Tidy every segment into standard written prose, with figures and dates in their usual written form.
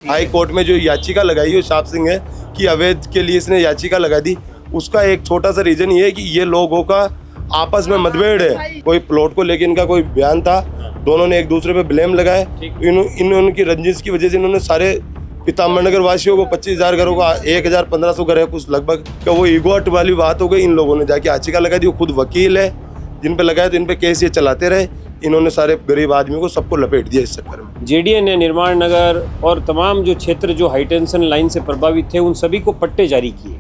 High court में जो याचिका लगाई है शाप सिंह है कि अवैध के लिए इसने याचिका लगा दी, उसका एक छोटा सा रीजन ये है कि ये लोगों का आपस में मतभेद है। कोई प्लॉट को लेकर इनका कोई बयान था, दोनों ने एक दूसरे पे ब्लेम लगाए। इनकी रंजिश की वजह से इन्होंने सारे पीताम्बर नगर वासियों को 25,000 घरों का 1,1500 घर है कुछ लगभग का वो ईगोट वाली बात हो गई। इन लोगों ने जाके याचिका लगा दी। वो खुद वकील है, जिन पे लगाए तो इन पे केस ये चलाते रहे। इन्होंने सारे गरीब आदमियों को सबको लपेट दिया इस चक्कर में। जेडीए ने निर्माण नगर और तमाम जो क्षेत्र जो हाईटेंशन लाइन से प्रभावित थे उन सभी को पट्टे जारी किए,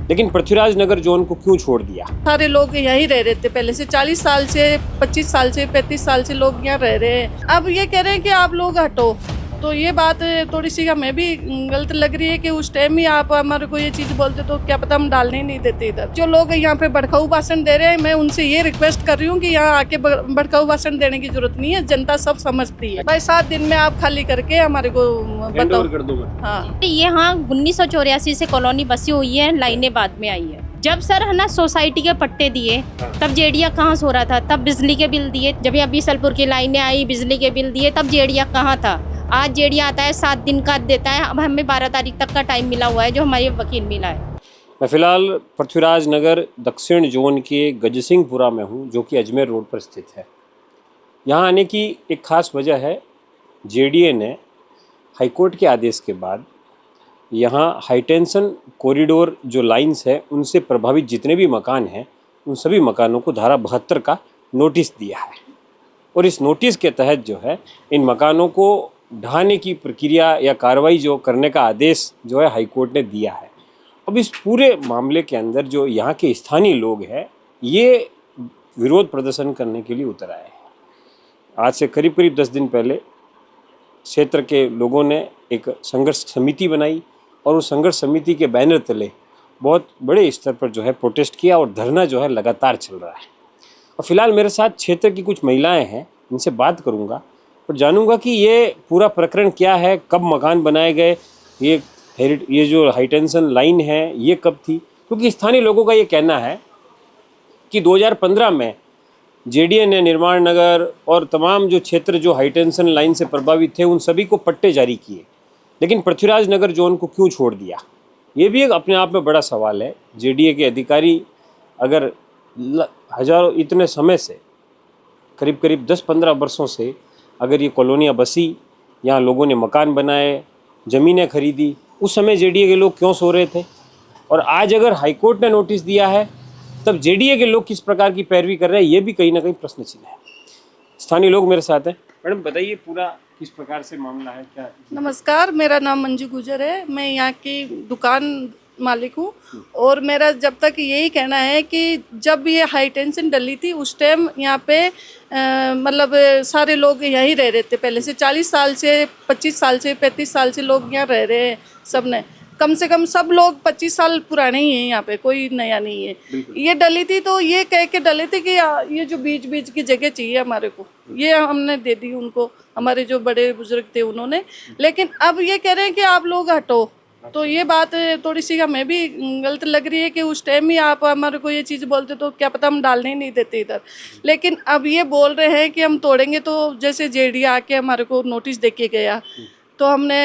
लेकिन पृथ्वीराज नगर जोन को क्यों छोड़ दिया? सारे लोग यहीं रह रहे थे पहले से, 40 साल से, 25 साल से, 35 साल से लोग यहाँ रह रहे हैं। अब ये कह रहे हैं कि आप लोग हटो, तो ये बात थोड़ी सी हमें भी गलत लग रही है कि उस टाइम ही आप हमारे को ये चीज़ बोलते तो क्या पता हम डालने ही नहीं देते इधर। जो लोग यहाँ पे भड़काऊ भाषण दे रहे हैं, मैं उनसे ये रिक्वेस्ट कर रही हूँ कि यहाँ आके भड़काऊ भाषण देने की जरूरत नहीं है, जनता सब समझती है। भाई 7 दिन में आप खाली करके हमारे को बताओ कर दूंगा। हाँ, ये हाँ 1984 से कॉलोनी बसी हुई है, लाइनें बाद में आई है। जब सर है ना सोसाइटी के पट्टे दिए तब जेडिया कहाँ सो रहा था, तब बिजली के बिल दिए। जब यहाँ बीसलपुर की लाइनें आई, बिजली के बिल दिए, तब जेडिया कहाँ था। आज जेडिया आता है 7 दिन का देता है। अब हमें 12 तारीख तक का टाइम मिला हुआ है जो हमारे वकील मिला है। मैं फिलहाल पृथ्वीराज नगर दक्षिण जोन के गजसिंहपुरा में हूँ, जो कि अजमेर रोड पर स्थित है। यहाँ आने की एक ख़ास वजह है, जेडीए ने हाईकोर्ट के आदेश के बाद यहाँ हाईटेंशन कॉरिडोर जो लाइंस है उनसे प्रभावित जितने भी मकान हैं उन सभी मकानों को धारा 72 का नोटिस दिया है। और इस नोटिस के तहत जो है इन मकानों को ढहाने की प्रक्रिया या कार्रवाई जो करने का आदेश जो है हाईकोर्ट ने दिया है। अब इस पूरे मामले के अंदर जो यहाँ के स्थानीय लोग हैं ये विरोध प्रदर्शन करने के लिए उतर आए हैं। आज से करीब 10 दिन पहले क्षेत्र के लोगों ने एक संघर्ष समिति बनाई और उस संघर्ष समिति के बैनर तले बहुत बड़े स्तर पर जो है प्रोटेस्ट किया और धरना जो है लगातार चल रहा है। और फिलहाल मेरे साथ क्षेत्र की कुछ महिलाएं हैं, इनसे बात करूंगा और जानूंगा कि ये पूरा प्रकरण क्या है, कब मकान बनाए गए, ये जो हाईटेंशन लाइन है ये कब थी। क्योंकि स्थानीय लोगों का ये कहना है कि 2015 में जेडीए ने निर्माण नगर और तमाम जो क्षेत्र जो हाईटेंशन लाइन से प्रभावित थे उन सभी को पट्टे जारी किए, लेकिन पृथ्वीराज नगर जोन को क्यों छोड़ दिया। ये भी एक अपने आप में बड़ा सवाल है। जेडीए के अधिकारी अगर हजारों इतने समय से करीब 10-15 वर्षों से अगर ये कॉलोनियाँ बसी, यहाँ लोगों ने मकान बनाए, ज़मीनें खरीदी, उस समय जेडीए के लोग क्यों सो रहे थे। और आज अगर हाईकोर्ट ने नोटिस दिया है तब जेडीए के लोग किस प्रकार की पैरवी कर रहे हैं, ये भी कहीं ना कहीं प्रश्न चिन्ह है। स्थानीय लोग मेरे साथ हैं। मैडम बताइए पूरा किस प्रकार से मामला है, क्या? नमस्कार, मेरा नाम मंजू गुजर है। मैं यहाँ की दुकान मालिक हूँ और मेरा जब तक यही कहना है कि जब ये हाई टेंशन डली थी उस टाइम यहाँ पे मतलब सारे लोग यहीं रह रहे थे पहले से, 40 साल से, 25 साल से, 35 साल से लोग यहाँ रह रहे हैं। सब ने कम से कम सब लोग 25 साल पुराने ही हैं, यहाँ पे कोई नया नहीं है। ये डली थी तो ये कह के डले थे कि ये जो बीच की जगह चाहिए हमारे को, ये हमने दे दी उनको, हमारे जो बड़े बुजुर्ग थे उन्होंने। लेकिन अब ये कह रहे हैं कि आप लोग हटो, तो ये बात थोड़ी सी हमें भी गलत लग रही है कि उस टाइम ही आप हमारे को ये चीज़ बोलते तो क्या पता हम डालने ही नहीं देते इधर। लेकिन अब ये बोल रहे हैं कि हम तोड़ेंगे, तो जैसे जेडीए आके हमारे को नोटिस दे के गया तो हमने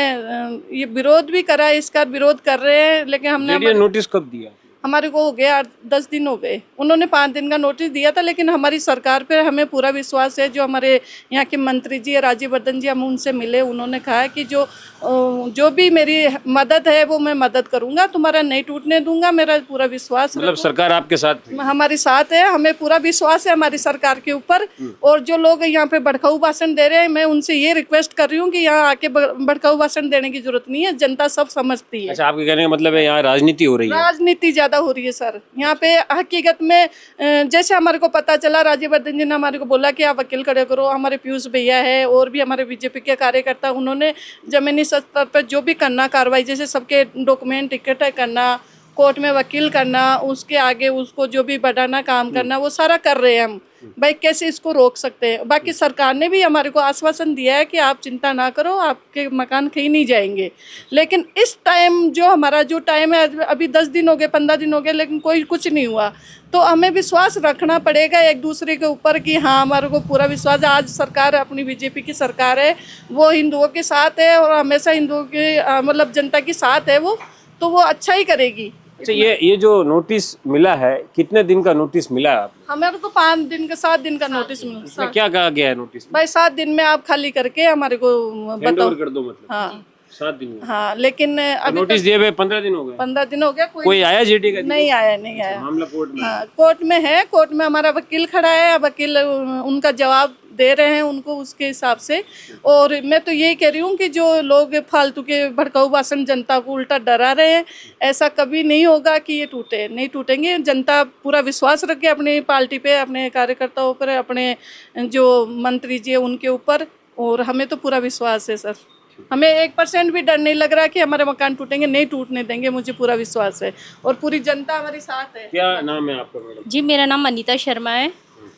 ये विरोध भी करा, इसका विरोध कर रहे हैं। लेकिन हमने नोटिस कब दिया? हमारे को हो गया 10 दिन हो गए। उन्होंने 5 दिन का नोटिस दिया था, लेकिन हमारी सरकार पे हमें पूरा विश्वास है। जो हमारे यहाँ के मंत्री जी है राजीवर्धन जी, हम उनसे मिले, उन्होंने कहा कि जो भी मेरी मदद है वो मैं मदद करूँगा, तुम्हारा नहीं टूटने दूंगा, मेरा पूरा विश्वास। मतलब सरकार आपके साथ, हमारे साथ है, हमें पूरा विश्वास है हमारी सरकार के ऊपर। और जो लोग यहाँ पे भड़काऊ भाषण दे रहे हैं, मैं उनसे ये रिक्वेस्ट कर रही हूँ कि यहाँ आके भड़काऊ भाषण देने की जरूरत नहीं है, जनता सब समझती है। अच्छा, आपके कहने का मतलब है यहाँ राजनीति हो रही है? राजनीति ज्यादा हो रही है सर यहाँ पे। हकीकत में जैसे हमारे को पता चला, राजीवर्धन जी ने हमारे को बोला कि आप वकील खड़े करो। हमारे पीयूष भैया है और भी हमारे बीजेपी के कार्यकर्ता, उन्होंने जमीनी स्तर पर जो भी करना कार्रवाई, जैसे सबके डॉक्यूमेंट इकट्ठा करना कोर्ट में वकील करना, उसके आगे उसको जो भी बढ़ाना काम करना, वो सारा कर रहे हैं हम। भाई कैसे इसको रोक सकते हैं? बाकी सरकार ने भी हमारे को आश्वासन दिया है कि आप चिंता ना करो, आपके मकान कहीं नहीं जाएंगे। लेकिन इस टाइम जो हमारा जो टाइम है, अभी 10 दिन हो गए, 15 दिन हो गए, लेकिन कोई कुछ नहीं हुआ। तो हमें विश्वास रखना पड़ेगा एक दूसरे के ऊपर कि हाँ, हमारे को पूरा विश्वास है। आज सरकार अपनी बीजेपी की सरकार है, वो हिंदुओं के साथ है और हमेशा हिंदुओं के मतलब जनता के साथ है वो, तो वो अच्छा ही करेगी। अच्छा, ये जो नोटिस मिला है, कितने दिन का नोटिस मिला है आपको? हमारे को 5 दिन का 7 दिन का नोटिस मिला। इसमें क्या कहा गया है नोटिस में? भाई 7 दिन में आप खाली करके हमारे को हैंड बताओ। ओवर कर दो मतलब। हाँ 7 दिन में। हाँ, लेकिन अभी नोटिस दिए हुए 15 दिन हो गए। 15 दिन हो गया, कोई आया जेडी का? नहीं आया, नहीं आया। मामला कोर्ट में। हाँ, कोर्ट में है। कोर्ट में हमारा वकील खड़ा है, वकील उनका जवाब दे रहे हैं उनको उसके हिसाब से। और मैं तो यही कह रही हूँ कि जो लोग फालतू के भड़काऊ भाषण जनता को उल्टा डरा रहे हैं, ऐसा कभी नहीं होगा कि ये टूटे, नहीं टूटेंगे। जनता पूरा विश्वास रखे अपनी पार्टी पे, अपने कार्यकर्ताओं पर, अपने जो मंत्री जी हैं उनके ऊपर, और हमें तो पूरा विश्वास है सर। हमें 1% भी डर नहीं लग रहा कि हमारे मकान टूटेंगे, नहीं टूटने देंगे, मुझे पूरा विश्वास है और पूरी जनता हमारे साथ है। क्या नाम है आपका मैडम? जी मेरा नाम अनीता शर्मा है,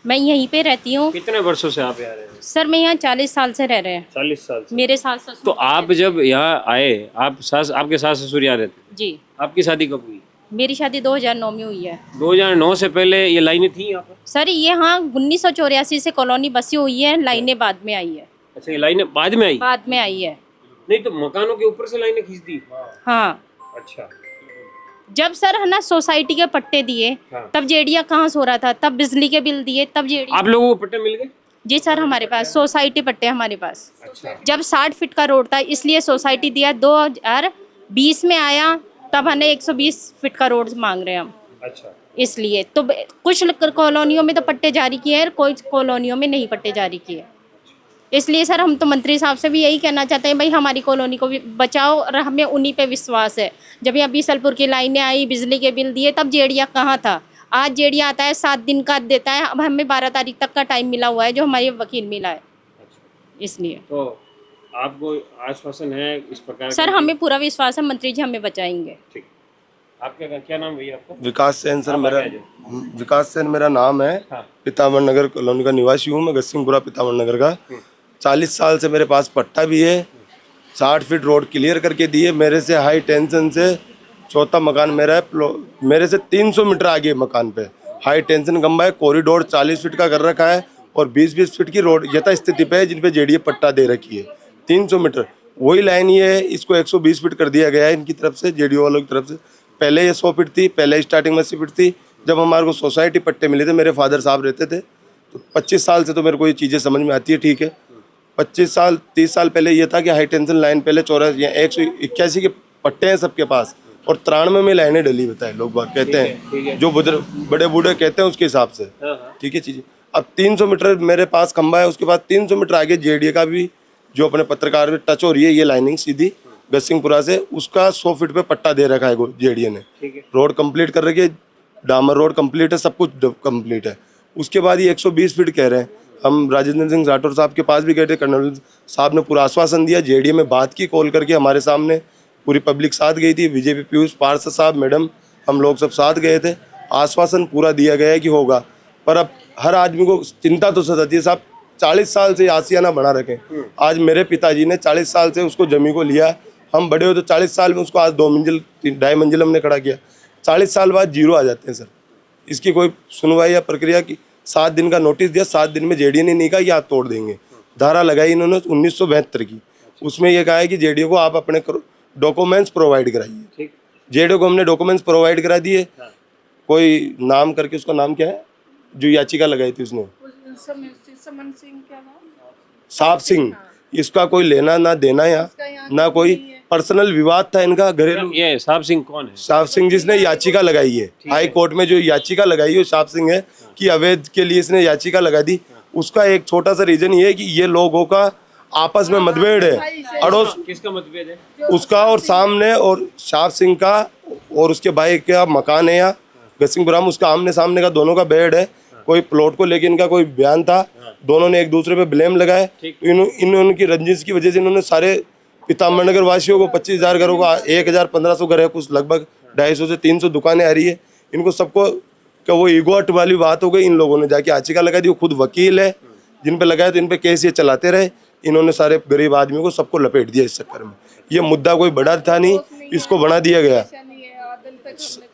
मैं यहीं पे रहती हूँ। कितने वर्षों से आप यहाँ रहे हैं? सर मैं यहाँ 40 साल से रह रहे हैं। 40 साल से। मेरे सास ससुर। तो आप जब यहाँ आए, आपके सास ससुर यहाँ रहते थे? जी आपकी शादी कब हुई? मेरी शादी 2009 में हुई है। 2009 से पहले ये लाइनें थी यहाँ पर? सर ये हाँ 1984 से कॉलोनी बसी हुई है, लाइनें बाद में आई है। अच्छा, ये लाइनें बाद में आई? बाद में आई है। नहीं तो मकानों के ऊपर से लाइनें खींच दी? हाँ, अच्छा। जब सर है ना सोसाइटी के पट्टे दिए, हाँ। तब जेडिया कहाँ सो रहा था, तब बिजली के बिल दिए, तब जेडिया। आप लोगों को पट्टे मिल गए? जी सर, हमारे पास सोसाइटी पट्टे हमारे पास। अच्छा। जब 60 फीट का रोड था इसलिए सोसाइटी दिया, 2020 में आया तब हमें 120 फीट का रोड मांग रहे हैं हम। अच्छा। इसलिए तो कुछ कॉलोनियों में तो पट्टे जारी किए हैं, कोई कॉलोनियों में नहीं पट्टे जारी किए। इसलिए सर हम तो मंत्री साहब से भी यही कहना चाहते हैं, भाई हमारी कॉलोनी को भी बचाओ, और हमें उन्हीं पे विश्वास है। जब यहाँ बीसलपुर की लाइनें आई, बिजली के बिल दिए, तब जेडिया कहाँ था। आज जेडिया आता है 7 दिन का देता है, अब हमें 12 तारीख तक का टाइम मिला हुआ है जो हमारे वकील मिला है। इसलिए तो आपको आश्वासन है इस प्रकार? सर हमें पूरा विश्वास है, मंत्री जी हमें बचाएंगे। ठीक। आपका क्या नाम भैया आपका? विकास सेन सर मेरा। आ जाओ। विकास सेन मेरा नाम है। हाँ। पितामन नगर कॉलोनी का निवासी हूँ मैं, गस्सिंगपुरा पितामन नगर का। 40 साल से मेरे पास पट्टा भी है। 60 फीट रोड क्लियर करके दिए। मेरे से हाई टेंशन से चौथा मकान मेरा है। मेरे से 300 मीटर आगे मकान पे हाई टेंशन खंबा है। कॉरिडोर 40 फीट का कर रखा है और 20-20 फीट की रोड यथास्थिति पे है जिन पे जेडीए पट्टा दे रखी है। 300 मीटर वही लाइन ये है, इसको 120 फीट कर दिया गया है इनकी तरफ से, जेडीओ वालों की तरफ से। पहले ये 100 फीट थी, पहले स्टार्टिंग में 80 फीट थी। जब हमारे को सोसाइटी पट्टे मिले थे, मेरे फादर साहब रहते थे, तो 25 साल से तो मेरे को ये चीज़ें समझ में आती है। ठीक है, 25 साल 30 साल पहले ये था कि हाई टेंशन लाइन पहले 181 के पट्टे हैं सबके पास और 93 में लाइनें डली, बताए लोग बात कहते हैं, जो बड़े बूढ़े कहते हैं उसके हिसाब से। ठीक है चीज़ें। अब 300 मीटर मेरे पास खंबा है, उसके बाद 300 मीटर आगे जेडीए का भी जो अपने पत्रकार में टच हो रही है, ये लाइनिंग सीधी गस्सिंगपुरा से, उसका 100 फीट पे पट्टा दे रखा है जेडीए ने। रोड कंप्लीट कर रखी है, डामर रोड कंप्लीट है, सब कुछ कंप्लीट है। उसके बाद ये 120 फीट कह रहे हैं। हम राजेंद्र सिंह राठौर साहब के पास भी गए थे, कर्नल साहब ने पूरा आश्वासन दिया, जेडीए में बात की कॉल करके हमारे सामने, पूरी पब्लिक साथ गई थी, बीजेपी पीयूष पार्षद साहब, मैडम, हम लोग सब साथ गए थे। आश्वासन पूरा दिया गया है कि होगा, पर अब हर आदमी को चिंता तो सताती है साहब। 40 साल से आसियाना बना रखे। आज मेरे पिताजी ने 40 साल से उसको जमी को लिया, हम बड़े हो तो 40 साल में उसको आज 2 मंजिल 2.5 मंजिल हमने खड़ा किया। 40 साल बाद जीरो आ जाते हैं सर। इसकी कोई सुनवाई या प्रक्रिया की? 7 दिन का नोटिस दिया, 7 दिन में जेडीए ने नहीं कहा कि आप तोड़ देंगे। धारा लगाई इन्होंने 1972 की, उसमें यह कहा है कि जेडीए को आप अपने डॉक्यूमेंट्स प्रोवाइड कराइए। जेडीए को हमने डॉक्यूमेंट्स प्रोवाइड करा दिए। कोई नाम करके, उसका नाम क्या है जो याचिका लगाई थी उसने, साहब सिंह। इसका कोई लेना ना देना यहाँ ना कोई पर्सनल विवाद था इनका घरेलू। ये साहब सिंह कौन है? साहब सिंह जिसने याचिका लगाई है हाई कोर्ट में, जो याचिका लगाई है वो साहब सिंह है कि अवैध के लिए इसने याचिका लगा दी। उसका एक छोटा सा रीजन ये है कि ये लोगों का आपस में मतभेद है, अड़ोस। किसका मतभेद है? उसका और सामने, और साहब सिंह का और उसके भाई का मकान है यहाँ गस्सिंगपुरा में, उसका आमने सामने का दोनों का बेड है। कोई प्लॉट को लेके इनका कोई बयान था, दोनों ने एक दूसरे पे ब्लेम लगाए। इनकी रंजिश की वजह से इन्होंने सारे पितामन नगर वासियों को 25,000 घरों का 1,000 1500 घर है कुछ लगभग 250 से 300 दुकानें आ रही है। इनको सबको क्या वो ईगोट वाली बात हो गई। इन लोगों ने जाके याचिका लगा दी, वो खुद वकील है, जिन पे लगाया तो इन पे केस ये चलाते रहे। इन्होंने सारे गरीब आदमियों को सबको लपेट दिया इस चक्कर में। ये मुद्दा कोई बड़ा था नहीं, इसको बढ़ा दिया गया।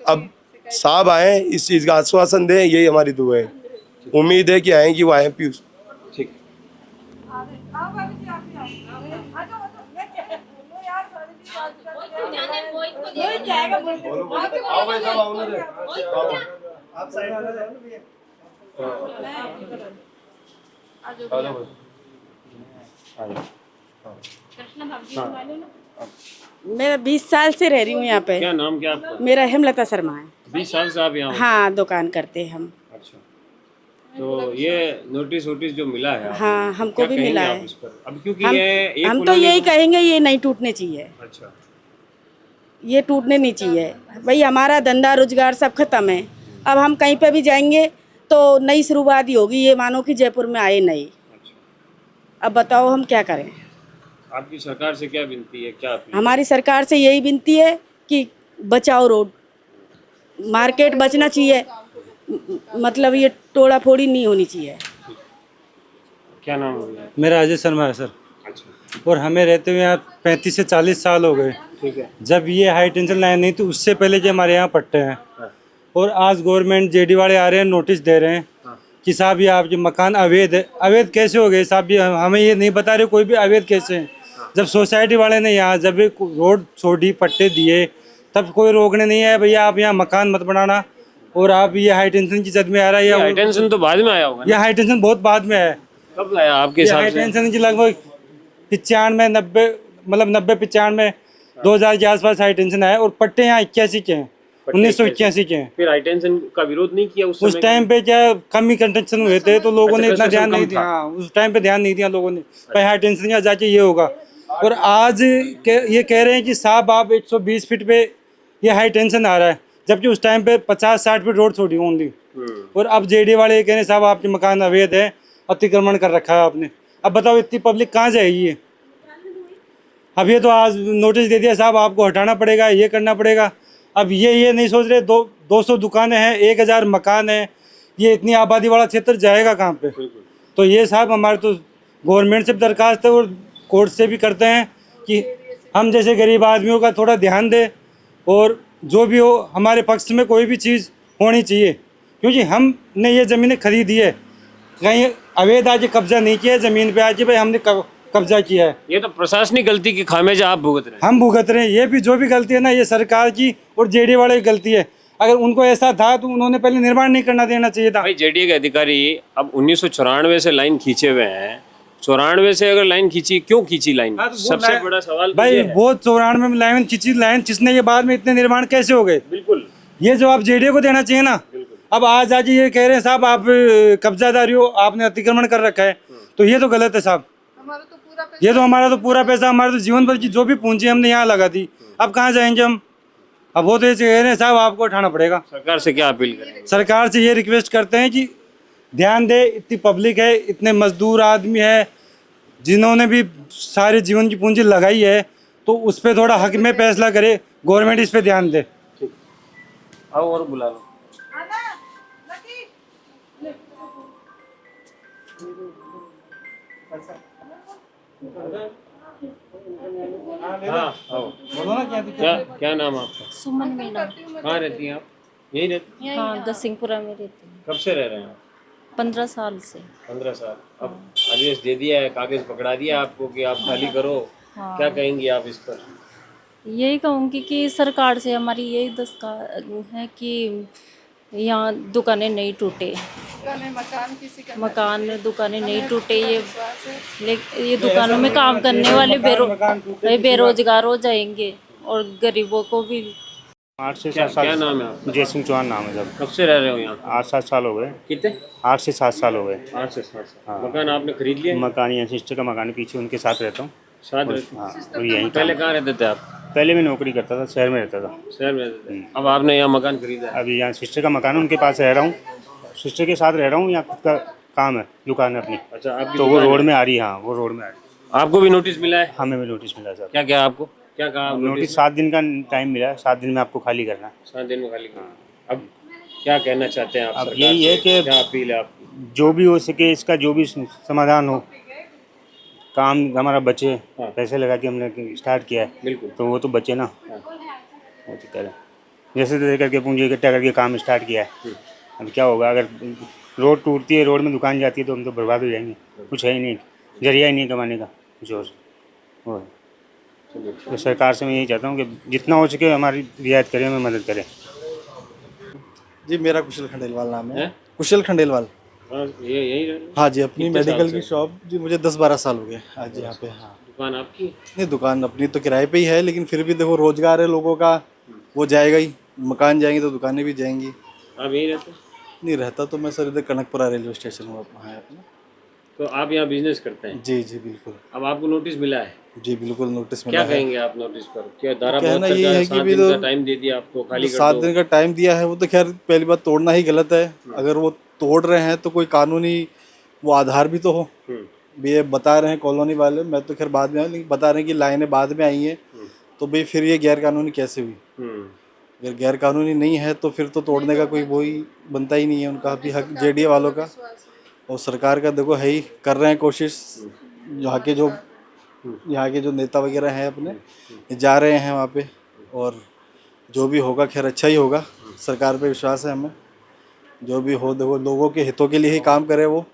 अब साहब आए, इस चीज़ का आश्वासन दें, यही हमारी दुआ है। उम्मीद है कि आएंगी, वो आए पीयूष। ठीक। मैं 20 साल से रह रही हूँ यहाँ पे। क्या नाम क्या आपका? मेरा हेमलता शर्मा है। 20 साल से आप यहाँ हो? हाँ, दुकान करते हैं हम। अच्छा, तो ये नोटिस वोटिस जो मिला है आपको, हाँ, हमको क्या भी कहेंगे मिला आप है। इस पर? अब क्योंकि हम ये एक हम तो कॉलोनी यही में- कहेंगे ये नहीं टूटने चाहिए, अच्छा, ये टूटने नहीं चाहिए। भाई हमारा धंधा रोजगार सब खत्म है। अब हम कहीं पे भी जाएंगे तो नई शुरुआत ही होगी। ये मानो कि जयपुर में आए नहीं। अच्छा। अब बताओ हम क्या करें। आपकी सरकार से क्या विनती है, क्या अपील? हमारी सरकार से यही विनती है कि बचाओ रोड, मार्केट बचना चाहिए। मतलब ये तोड़ा फोड़ी नहीं होनी चाहिए। क्या नाम हो गया? मेरा अजय शर्मा है सर, अच्छा, और हमें रहते हुए यहाँ 35 से 40 साल हो गए। ठीक है। जब ये हाई टेंशन लाइन नहीं थी उससे पहले के हमारे यहाँ पट्टे हैं। हाँ। और आज गवर्नमेंट जेडी वाले आ रहे हैं, नोटिस दे रहे हैं हाँ। कि साहब ये आपके मकान अवैध है। अवैध कैसे हो गए साहब? ये हमें ये नहीं बता रहे कोई भी अवैध कैसे हैं। जब सोसाइटी वाले ने यहाँ जब एक रोड छोड़ी, पट्टे दिए, तब कोई रोकने नहीं है भैया आप यहाँ मकान मत बनाना। और आप ये हाई टेंशन की जद में आ रहा है। हाई टेंशन तो बाद में आया होगा ना? ये हाई टेंशन बहुत बाद में है। कब आया आपके ये हिसाब हाई से? टेंशन की लगभग 95, 90 मतलब 90-95 2000 के आसपास हाई टेंशन आया। और पट्टे यहाँ 81 के हैं, 1981 के हैं। फिर हाई टेंशन का विरोध नहीं किया उस उस समय? टाइम पे क्या कम ही कंस्ट्रक्शन हुए थे तो लोगों ने अच्छा, इतना ध्यान construction नहीं कम दिया। था। हाँ, उस टाइम पे ध्यान नहीं दिया लोगों ने, भाई हाई टेंशन का जाके ये होगा। और आज ये कह रहे हैं कि साहब आप 120 फीट पे ये हाई टेंशन आ रहा है, जबकि उस टाइम पे 50-60 फीट रोड छोड़ी ओनली। और अब जेडी वाले ये कह रहे हैं साहब आपके मकान अवैध है, अतिक्रमण कर रखा है आपने। अब बताओ इतनी पब्लिक कहाँ जाएगी ये? अब ये तो आज नोटिस दे दिया साहब आपको हटाना पड़ेगा, ये करना पड़ेगा। अब ये नहीं सोच रहे 200 दुकानें हैं, 1000 मकान है, ये इतनी आबादी वाला क्षेत्र जाएगा कहाँ पे? तो ये साहब हमारे तो गवर्नमेंट से भी दरखास्त है और कोर्ट से भी करते हैं कि हम जैसे गरीब आदमियों का थोड़ा ध्यान दे, और जो भी हो हमारे पक्ष में कोई भी चीज़ होनी चाहिए। क्योंकि हमने ये ज़मीनें खरीदी है, कहीं अवैध आज कब्जा नहीं किया है ज़मीन पे, आज भाई हमने कब्जा किया है। ये तो प्रशासनिक गलती की खामियाजा आप भुगत रहे हैं। हम भुगत रहे हैं। ये भी जो भी गलती है ना, ये सरकार की और जेडी वाले की गलती है। अगर उनको ऐसा था तो उन्होंने पहले निर्माण नहीं करना देना चाहिए था। भाई जेडीए के अधिकारी अब 1994 से लाइन खींचे हुए हैं। 94 से अगर लाइन खींची, क्यों खींची लाइन? हाँ, तो वो सबसे लाइन- बड़ा सवाल तो भाई ये है। वो 94 में लाइन खींचने के बाद में इतने निर्माण कैसे हो गए? बिल्कुल, ये जवाब जेडीए को देना चाहिए ना। अब आज ये कह रहे हैं साहब आप कब्जादारी हो, आपने अतिक्रमण कर रखा है, तो ये तो गलत है साहब। ये तो हमारा तो पूरा पैसा, हमारे तो जीवन भर की जो भी पूंजी हमने यहाँ लगा दी, अब कहाँ जाएंगे हम? अब वो तो ये कह रहे हैं साहब आपको उठाना पड़ेगा। सरकार से क्या अपील करेंगे? सरकार से ये रिक्वेस्ट करते हैं कि ध्यान दे, इतनी पब्लिक है, इतने मजदूर आदमी है जिन्होंने भी सारे जीवन की पूंजी लगाई है, तो उस पर थोड़ा हक में फैसला करे, गवर्नमेंट इस पे ध्यान दे। आओ और बुला लो। हाँ, आओ। क्या नाम आपका? सुमन मीना। कहाँ रहती हैं आप? यही रहती हैं? हाँ, दसिंगपुरा में रहती हूँ। कब से रह रहे हैं आप? 15 साल से। 15 साल। अब आदेश दे दिया है, कागज पकड़ा दिया आपको कि आप खाली करो। क्या कहेंगी आप इस पर? यही कहूँगी कि सरकार से हमारी यही दरख्वास्त है कि यहाँ दुकानें नहीं टूटे, मकान दुकानें नहीं टूटे। ये दुकानों में काम करने वाले बेरोजगार हो जाएंगे और गरीबों को भी। 8 से 7 साल। क्या नाम है आपका? जय सिंह चौहान नाम है सर। कब से रह रहे हो यहाँ? 8-7 साल हो गए। कितने? 8 से 7 साल हो गए। 8 से 7 साल। मकान आपने खरीद लिया? मकान यहाँ सिस्टर का मकान पीछे उनके साथ रहता हूँ। साथ रहते? हाँ, और यहीं पहले कहाँ रहते थे आप? पहले मैं नौकरी करता था, शहर में रहता था। शहर में रहते थे। अब आपने यहाँ मकान खरीदा है? अभी यहाँ सिस्टर का मकान है, उनके पास रह रहा हूँ, सिस्टर के साथ रह रहा हूँ। यहाँ खुद का काम है, दुकान है अपनी। अच्छा, आपकी तो वो दुकान है? रोड में आ रही है। हाँ, वो रोड में आ रही है। आपको भी नोटिस मिला है? हमें भी नोटिस मिला सर। क्या क्या आपको? क्या कहा आप नोटिस 7 दिन का टाइम मिला है, 7 दिन में आपको खाली करना है। 7 दिन में खाली करना। अब क्या कहना चाहते हैं आप? अब सरकार यही है से? कि क्या अपील है आपकी? जो भी हो सके इसका जो भी समाधान हो, काम हमारा बचे। हाँ। पैसे लगा के हमने स्टार्ट किया है, बिल्कुल। तो वो तो बचे ना। हाँ। वो तो करें जैसे तैसे करके पूंजी इकट्ठा करके काम स्टार्ट किया है। अब क्या होगा अगर रोड टूटती है, रोड में दुकान जाती है तो हम तो बर्बाद हो जाएंगे। कुछ है ही नहीं, जरिया ही नहीं कमाने का कुछ और। वो है। तो सरकार से मैं यही चाहता हूँ कि जितना हो सके हमारी रियायत करें, हमें मदद करें। जी मेरा कुशल खंडेलवाल नाम है। हैं? कुशल खंडेलवाल। हाँ, ये यही रह- हाँ जी, अपनी कितने साल मेडिकल से? की शॉप जी मुझे 10-12 साल हो गए आज यहाँ पे। हाँ दुकान आपकी? नहीं, दुकान अपनी तो किराए पे ही है, लेकिन फिर भी देखो रोजगार है लोगों का, वो जाएगा ही। मकान जाएंगे तो दुकानें भी जाएंगी। आप यहीं रहते हैं? नहीं रहता तो मैं सर इधर कनकपुरा रेलवे स्टेशन में वहाँ है अपना। तो आप यहाँ बिजनेस करते हैं? जी जी बिल्कुल। अब आपको नोटिस मिला है, जी बिल्कुल नोटिस मिला क्या है। कहेंगे आप नोटिस पर? क्या धारा कहना 72 ये है का कि 7 भी दिन का तो- टाइम दे दिया आपको, खाली कर 7 दो। दिन का टाइम दिया है, वो तो खैर पहली बात तोड़ना ही गलत है। अगर वो तोड़ रहे हैं तो कोई कानूनी वो आधार भी तो हो। भी ये बता रहे हैं कॉलोनी वाले, मैं तो खैर बाद में आया, लेकिन बता रहे हैं कि लाइनें बाद में आई हैं, तो भाई फिर ये गैर कानूनी कैसे हुई? अगर गैर कानूनी नहीं है तो फिर तो तोड़ने का कोई वो ही बनता ही नहीं है। उनका भी हक जेडीए वालों का और सरकार का देखो है ही, कर रहे हैं कोशिश। यहाँ के जो नेता वगैरह हैं अपने, ये जा रहे हैं वहाँ पे, और जो भी होगा खैर अच्छा ही होगा। सरकार पे विश्वास है हमें। जो भी हो देखो लोगों के हितों के लिए ही काम करे वो।